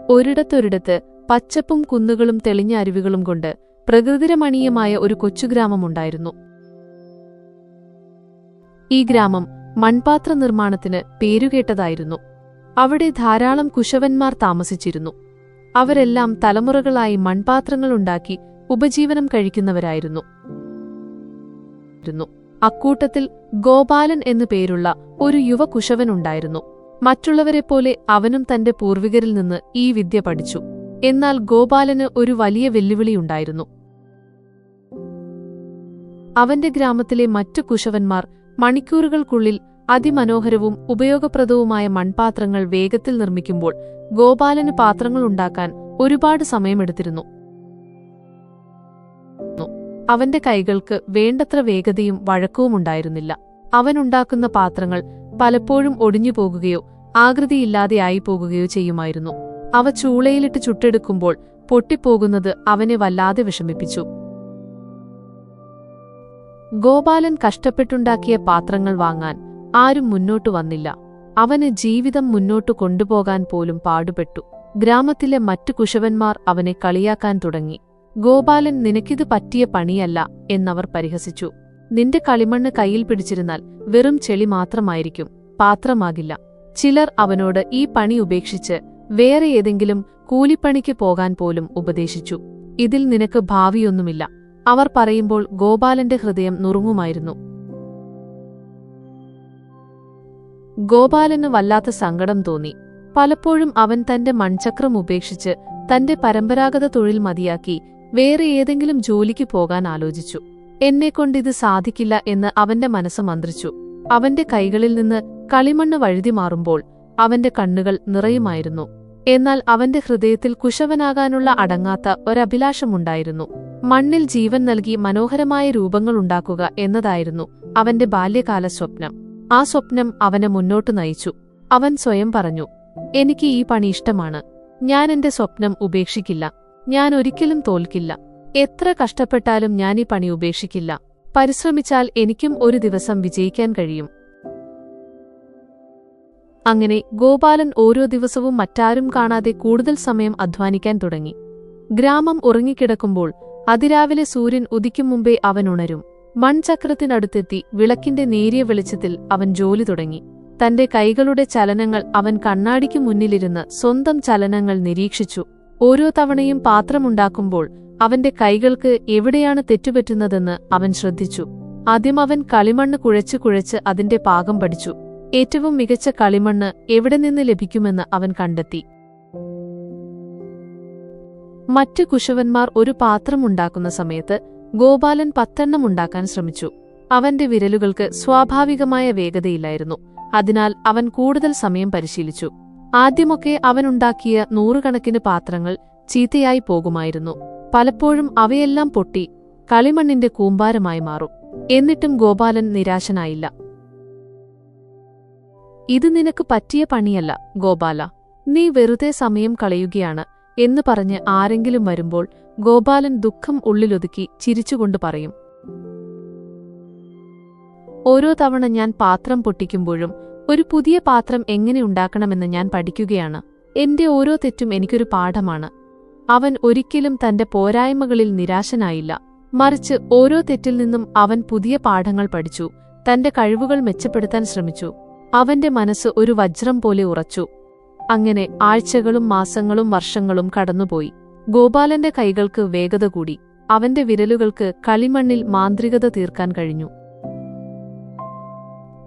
ഒരിടത്തൊരിടത്ത് പച്ചപ്പും കുന്നുകളും തെളിഞ്ഞ അരുവികളും കൊണ്ട് പ്രകൃതിരമണീയമായ ഒരു കൊച്ചുഗ്രാമമുണ്ടായിരുന്നു. ഈ ഗ്രാമം മൺപാത്ര നിർമ്മാണത്തിന് പേരുകേട്ടതായിരുന്നു. അവിടെ ധാരാളം കുശവന്മാർ താമസിച്ചിരുന്നു. അവരെല്ലാം തലമുറകളായി മൺപാത്രങ്ങളുണ്ടാക്കി ഉപജീവനം കഴിക്കുന്നവരായിരുന്നു. അക്കൂട്ടത്തിൽ ഗോപാലൻ എന്നു പേരുള്ള ഒരു യുവ കുശവനുണ്ടായിരുന്നു. മറ്റുള്ളവരെപ്പോലെ അവനും തന്റെ പൂർവികരിൽ നിന്ന് ഈ വിദ്യ പഠിച്ചു. എന്നാൽ ഗോപാലന് ഒരു വലിയ വെല്ലുവിളിയുണ്ടായിരുന്നു. അവന്റെ ഗ്രാമത്തിലെ മറ്റു കുശവന്മാർ മണിക്കൂറുകൾക്കുള്ളിൽ അതിമനോഹരവും ഉപയോഗപ്രദവുമായ മൺപാത്രങ്ങൾ വേഗത്തിൽ നിർമ്മിക്കുമ്പോൾ ഗോപാലന് പാത്രങ്ങളുണ്ടാക്കാൻ ഒരുപാട് സമയമെടുത്തിരുന്നു. അവന്റെ കൈകൾക്ക് വേണ്ടത്ര വേഗതയും വഴക്കവുമുണ്ടായിരുന്നില്ല. അവനുണ്ടാക്കുന്ന പാത്രങ്ങൾ പലപ്പോഴും ഒടിഞ്ഞുപോകുകയോ ആകൃതിയില്ലാതെയായി പോകുകയോ ചെയ്യുമായിരുന്നു. അവ ചൂളയിലിട്ട് ചുട്ടെടുക്കുമ്പോൾ പൊട്ടിപ്പോകുന്നത് അവനെ വല്ലാതെ വിഷമിപ്പിച്ചു. ഗോപാലൻ കഷ്ടപ്പെട്ടുണ്ടാക്കിയ പാത്രങ്ങൾ വാങ്ങാൻ ആരും മുന്നോട്ടു വന്നില്ല. അവന് ജീവിതം മുന്നോട്ടു കൊണ്ടുപോകാൻ പോലും പാടുപെട്ടു. ഗ്രാമത്തിലെ മറ്റു കുശവന്മാർ അവനെ കളിയാക്കാൻ തുടങ്ങി. ഗോപാലൻ, നിനക്കിത് പറ്റിയ പണിയല്ല എന്നവർ പരിഹസിച്ചു. നിന്റെ കളിമണ്ണ് കയ്യിൽ പിടിച്ചിരുന്നാൽ വെറും ചെളി മാത്രമായിരിക്കും, പാത്രമാകില്ല. ചിലർ അവനോട് ഈ പണി ഉപേക്ഷിച്ച് വേറെ ഏതെങ്കിലും കൂലിപ്പണിക്ക് പോകാൻ പോലും ഉപദേശിച്ചു. ഇതിൽ നിനക്ക് ഭാവിയൊന്നുമില്ല, അവർ പറയുമ്പോൾ ഗോപാലന്റെ ഹൃദയം നുറുങ്ങുമായിരുന്നു. ഗോപാലന് വല്ലാത്ത സങ്കടം തോന്നി. പലപ്പോഴും അവൻ തന്റെ മൺചക്രം ഉപേക്ഷിച്ച് തന്റെ പരമ്പരാഗത തൊഴിൽ മതിയാക്കി വേറെ ഏതെങ്കിലും ജോലിക്ക് പോകാൻ ആലോചിച്ചു. എന്നെക്കൊണ്ടിത് സാധിക്കില്ല എന്ന് അവന്റെ മനസ്സ് മന്ത്രിച്ചു. അവന്റെ കൈകളിൽ നിന്ന് കളിമണ്ണ് വഴുതി മാറുമ്പോൾ അവന്റെ കണ്ണുകൾ നിറയുമായിരുന്നു. എന്നാൽ അവന്റെ ഹൃദയത്തിൽ കുശവനാകാനുള്ള അടങ്ങാത്ത ഒരഭിലാഷമുണ്ടായിരുന്നു. മണ്ണിൽ ജീവൻ നൽകി മനോഹരമായ രൂപങ്ങളുണ്ടാക്കുക എന്നതായിരുന്നു അവന്റെ ബാല്യകാല സ്വപ്നം. ആ സ്വപ്നം അവനെ മുന്നോട്ടു നയിച്ചു. അവൻ സ്വയം പറഞ്ഞു, എനിക്ക് ഈ പണി ഇഷ്ടമാണ്, ഞാൻ എന്റെ സ്വപ്നം ഉപേക്ഷിക്കില്ല, ഞാൻ ഒരിക്കലും തോൽക്കില്ല. എത്ര കഷ്ടപ്പെട്ടാലും ഞാൻ ഈ പണി ഉപേക്ഷിക്കില്ല. പരിശ്രമിച്ചാൽ എനിക്കും ഒരു ദിവസം വിജയിക്കാൻ കഴിയും. അങ്ങനെ ഗോപാലൻ ഓരോ ദിവസവും മറ്റാരും കാണാതെ കൂടുതൽ സമയം അധ്വാനിക്കാൻ തുടങ്ങി. ഗ്രാമം ഉറങ്ങിക്കിടക്കുമ്പോൾ അതിരാവിലെ സൂര്യൻ ഉദിക്കും മുമ്പേ അവൻ ഉണരും. മൺചക്രത്തിനടുത്തെത്തി വിളക്കിന്റെ നേരിയ വെളിച്ചത്തിൽ അവൻ ജോലി തുടങ്ങി. തന്റെ കൈകളുടെ ചലനങ്ങൾ അവൻ കണ്ണാടിക്കു മുന്നിലിരുന്ന് സ്വന്തം ചലനങ്ങൾ നിരീക്ഷിച്ചു. ഓരോ തവണയും പാത്രമുണ്ടാക്കുമ്പോൾ അവന്റെ കൈകൾക്ക് എവിടെയാണ് തെറ്റുപറ്റുന്നതെന്ന് അവൻ ശ്രദ്ധിച്ചു. ആദ്യം അവൻ കളിമണ്ണ് കുഴച്ച് കുഴച്ച് അതിന്റെ പാകം പഠിച്ചു. ഏറ്റവും മികച്ച കളിമണ്ണ് എവിടെ നിന്ന് ലഭിക്കുമെന്ന് അവൻ കണ്ടെത്തി. മറ്റു കുശവന്മാർ ഒരു പാത്രമുണ്ടാക്കുന്ന സമയത്ത് ഗോപാലൻ 10 എണ്ണം ഉണ്ടാക്കാൻ ശ്രമിച്ചു. അവന്റെ വിരലുകൾക്ക് സ്വാഭാവികമായ വേഗതയില്ലായിരുന്നു. അതിനാൽ അവൻ കൂടുതൽ സമയം പരിശീലിച്ചു. ആദ്യമൊക്കെ അവനുണ്ടാക്കിയ 100 കണക്കിന് പാത്രങ്ങൾ ചീത്തയായി പോകുമായിരുന്നു. പലപ്പോഴും അവയെല്ലാം പൊട്ടി കളിമണ്ണിന്റെ കൂമ്പാരമായി മാറും. എന്നിട്ടും ഗോപാലൻ നിരാശനായില്ല. ഇത് നിനക്ക് പറ്റിയ പണിയല്ല ഗോപാല, നീ വെറുതെ സമയം കളയുകയാണ് എന്ന് പറഞ്ഞ് ആരെങ്കിലും വരുമ്പോൾ ഗോപാലൻ ദുഃഖം ഉള്ളിലൊതുക്കി ചിരിച്ചുകൊണ്ട് പറയും, ഓരോ തവണ ഞാൻ പാത്രം പൊട്ടിക്കുമ്പോഴും ഒരു പുതിയ പാത്രം എങ്ങനെ ഉണ്ടാക്കണമെന്ന് ഞാൻ പഠിക്കുകയാണ്. എന്റെ ഓരോ തെറ്റും എനിക്കൊരു പാഠമാണ്. അവൻ ഒരിക്കലും തന്റെ പോരായ്മകളിൽ നിരാശനായില്ല. മറിച്ച് ഓരോ തെറ്റിൽ നിന്നും അവൻ പുതിയ പാഠങ്ങൾ പഠിച്ചു, തന്റെ കഴിവുകൾ മെച്ചപ്പെടുത്താൻ ശ്രമിച്ചു. അവന്റെ മനസ്സ് ഒരു വജ്രം പോലെ ഉറച്ചു. അങ്ങനെ ആഴ്ചകളും മാസങ്ങളും വർഷങ്ങളും കടന്നുപോയി. ഗോപാലന്റെ കൈകൾക്ക് വേഗത കൂടി. അവന്റെ വിരലുകൾക്ക് കളിമണ്ണിൽ മാന്ത്രികത തീർക്കാൻ കഴിഞ്ഞു.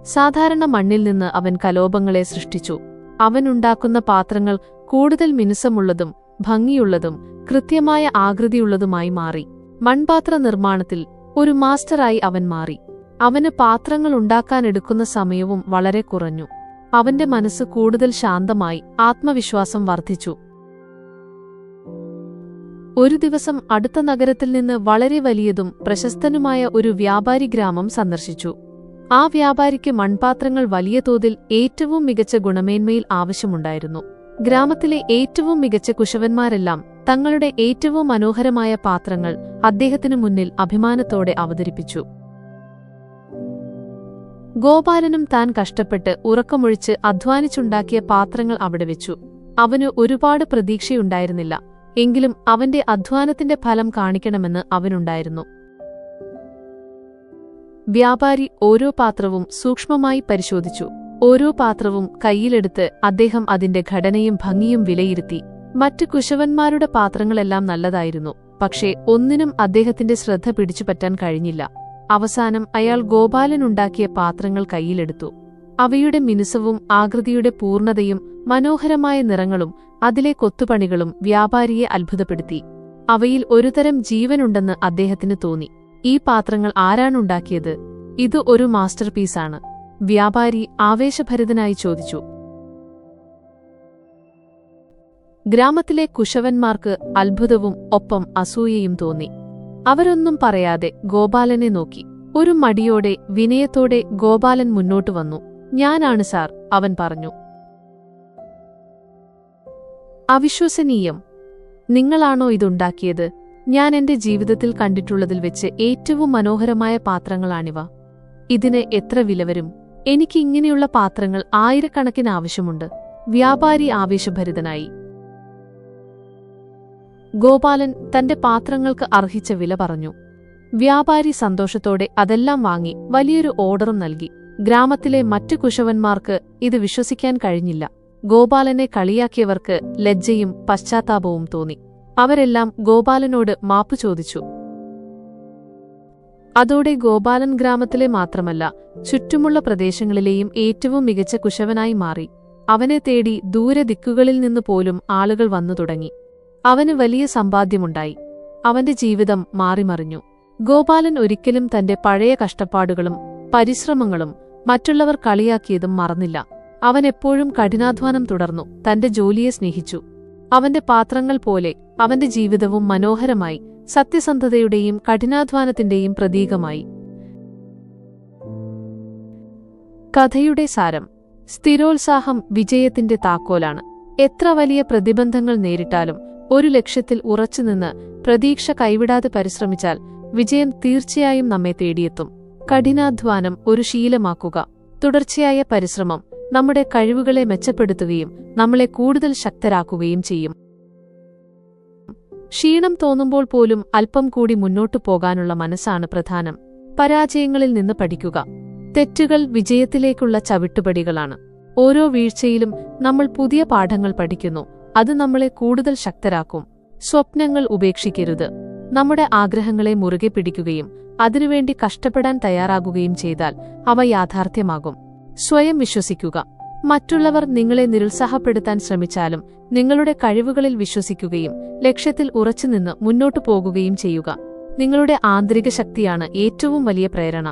സാധാരണ മണ്ണിൽ നിന്ന് അവൻ കലോപങ്ങളെ സൃഷ്ടിച്ചു. അവനുണ്ടാക്കുന്ന പാത്രങ്ങൾ കൂടുതൽ മിനുസമുള്ളതും ഭംഗിയുള്ളതും കൃത്യമായ ആകൃതിയുള്ളതുമായി മാറി. മൺപാത്ര നിർമ്മാണത്തിൽ ഒരു മാസ്റ്ററായി അവൻ മാറി. അവന് പാത്രങ്ങൾ ഉണ്ടാക്കാനെടുക്കുന്ന സമയവും വളരെ കുറഞ്ഞു. അവന്റെ മനസ്സ് കൂടുതൽ ശാന്തമായി, ആത്മവിശ്വാസം വർദ്ധിച്ചു. ഒരു ദിവസം അടുത്ത നഗരത്തിൽ നിന്ന് വളരെ വലിയതും പ്രശസ്തനുമായ ഒരു വ്യാപാരി ഗ്രാമം സന്ദർശിച്ചു. ആ വ്യാപാരിക്ക് മൺപാത്രങ്ങൾ വലിയ തോതിൽ ഏറ്റവും മികച്ച ഗുണമേന്മയിൽ ആവശ്യമുണ്ടായിരുന്നു. ഗ്രാമത്തിലെ ഏറ്റവും മികച്ച കുശവന്മാരെല്ലാം തങ്ങളുടെ ഏറ്റവും മനോഹരമായ പാത്രങ്ങൾ അദ്ദേഹത്തിനു മുന്നിൽ അഭിമാനത്തോടെ അവതരിപ്പിച്ചു. ഗോപാലനും താൻ കഷ്ടപ്പെട്ട് ഉറക്കമൊഴിച്ച് അധ്വാനിച്ചുണ്ടാക്കിയ പാത്രങ്ങൾ അവിടെ വെച്ചു. അവന് ഒരുപാട് പ്രതീക്ഷയുണ്ടായിരുന്നില്ല. എങ്കിലും അവന്റെ അധ്വാനത്തിന്റെ ഫലം കാണിക്കണമെന്ന് അവനുണ്ടായിരുന്നു. വ്യാപാരി ഓരോ പാത്രവും സൂക്ഷ്മമായി പരിശോധിച്ചു. ഓരോ പാത്രവും കയ്യിലെടുത്ത് അദ്ദേഹം അതിന്റെ ഘടനയും ഭംഗിയും വിലയിരുത്തി. മറ്റു കുശവന്മാരുടെ പാത്രങ്ങളെല്ലാം നല്ലതായിരുന്നു. പക്ഷേ ഒന്നിനും അദ്ദേഹത്തിന്റെ ശ്രദ്ധ പിടിച്ചുപറ്റാൻ കഴിഞ്ഞില്ല. അവസാനം അയാൾ ഗോപാലനുണ്ടാക്കിയ പാത്രങ്ങൾ കയ്യിലെടുത്തു. അവയുടെ മിനുസവും ആകൃതിയുടെ പൂർണ്ണതയും മനോഹരമായ നിറങ്ങളും അതിലെ കൊത്തുപണികളും വ്യാപാരിയെ അത്ഭുതപ്പെടുത്തി. അവയിൽ ഒരുതരം ജീവനുണ്ടെന്ന് അദ്ദേഹത്തിന് തോന്നി. ഈ പാത്രങ്ങൾ ആരാണുണ്ടാക്കിയത്? ഇത് ഒരു മാസ്റ്റർപീസാണ്. വ്യാപാരി ആവേശഭരിതനായി ചോദിച്ചു. ഗ്രാമത്തിലെ കുശവന്മാർക്ക് അത്ഭുതവും ഒപ്പം അസൂയയും തോന്നി. അവരൊന്നും പറയാതെ ഗോപാലനെ നോക്കി. ഒരു മടിയോടെ വിനയത്തോടെ ഗോപാലൻ മുന്നോട്ടു വന്നു. ഞാനാണ് സാർ, അവൻ പറഞ്ഞു. അവിശ്വസനീയം! നിങ്ങളാണോ ഇതുണ്ടാക്കിയത്? ഞാൻ എന്റെ ജീവിതത്തിൽ കണ്ടിട്ടുള്ളതിൽ വെച്ച് ഏറ്റവും മനോഹരമായ പാത്രങ്ങളാണിവ. ഇതിന് എത്ര വില വരും? എനിക്ക് ഇങ്ങനെയുള്ള പാത്രങ്ങൾ ആയിരക്കണക്കിന് ആവശ്യമുണ്ട്. വ്യാപാരി ആവേശഭരിതനായി. ഗോപാലൻ തന്റെ പാത്രങ്ങൾക്ക് അർഹിച്ച വില പറഞ്ഞു. വ്യാപാരി സന്തോഷത്തോടെ അതെല്ലാം വാങ്ങി വലിയൊരു ഓർഡറും നൽകി. ഗ്രാമത്തിലെ മറ്റു കുശവന്മാർക്ക് ഇത് വിശ്വസിക്കാൻ കഴിഞ്ഞില്ല. ഗോപാലനെ കളിയാക്കിയവർക്ക് ലജ്ജയും പശ്ചാത്താപവും തോന്നി. അവരെല്ലാം ഗോപാലനോട് മാപ്പു ചോദിച്ചു. അതോടെ ഗോപാലൻ ഗ്രാമത്തിലെ മാത്രമല്ല ചുറ്റുമുള്ള പ്രദേശങ്ങളിലെയും ഏറ്റവും മികച്ച കുശവനായി മാറി. അവനെ തേടി ദൂരെ ദിക്കുകളിൽ നിന്ന് പോലും ആളുകൾ വന്നു തുടങ്ങി. അവന് വലിയ സമ്പാദ്യമുണ്ടായി. അവന്റെ ജീവിതം മാറിമറിഞ്ഞു. ഗോപാലൻ ഒരിക്കലും തന്റെ പഴയ കഷ്ടപ്പാടുകളും പരിശ്രമങ്ങളും മറ്റുള്ളവർ കളിയാക്കിയതും മറന്നില്ല. അവൻ എപ്പോഴും കഠിനാധ്വാനം തുടർന്നു. തന്റെ ജോലിയെ സ്നേഹിച്ചു. അവന്റെ പാത്രങ്ങൾ പോലെ അവന്റെ ജീവിതവും മനോഹരമായി, സത്യസന്ധതയുടെയും കഠിനാധ്വാനത്തിന്റെയും പ്രതീകമായി. കഥയുടെ സാരം: സ്ഥിരോത്സാഹം വിജയത്തിന്റെ താക്കോലാണ്. എത്ര വലിയ പ്രതിബന്ധങ്ങൾ നേരിട്ടാലും ഒരു ലക്ഷ്യത്തിൽ ഉറച്ചുനിന്ന് പ്രതീക്ഷ കൈവിടാതെ പരിശ്രമിച്ചാൽ വിജയം തീർച്ചയായും നമ്മെ തേടിയെത്തും. കഠിനാധ്വാനം ഒരു ശീലമാക്കുക. തുടർച്ചയായ പരിശ്രമം നമ്മുടെ കഴിവുകളെ മെച്ചപ്പെടുത്തുകയും നമ്മളെ കൂടുതൽ ശക്തരാക്കുകയും ചെയ്യും. ക്ഷീണം തോന്നുമ്പോൾ പോലും അല്പം കൂടി മുന്നോട്ടു പോകാനുള്ള മനസ്സാണ് പ്രധാനം. പരാജയങ്ങളിൽ നിന്ന് പഠിക്കുക. തെറ്റുകൾ വിജയത്തിലേക്കുള്ള ചവിട്ടുപടികളാണ്. ഓരോ വീഴ്ചയിലും നമ്മൾ പുതിയ പാഠങ്ങൾ പഠിക്കുന്നു. അത് നമ്മളെ കൂടുതൽ ശക്തരാക്കും. സ്വപ്നങ്ങൾ ഉപേക്ഷിക്കരുത്. നമ്മുടെ ആഗ്രഹങ്ങളെ മുറുകെ പിടിക്കുകയും അതിനുവേണ്ടി കഷ്ടപ്പെടാൻ തയ്യാറാകുകയും ചെയ്താൽ അവ യാഥാർത്ഥ്യമാകും. സ്വയം വിശ്വസിക്കുക. മറ്റുള്ളവർ നിങ്ങളെ നിരുത്സാഹപ്പെടുത്താൻ ശ്രമിച്ചാലും നിങ്ങളുടെ കഴിവുകളിൽ വിശ്വസിക്കുകയും ലക്ഷ്യത്തിൽ ഉറച്ചുനിന്ന് മുന്നോട്ടു പോകുകയും ചെയ്യുക. നിങ്ങളുടെ ആന്തരിക ശക്തിയാണ് ഏറ്റവും വലിയ പ്രേരണ.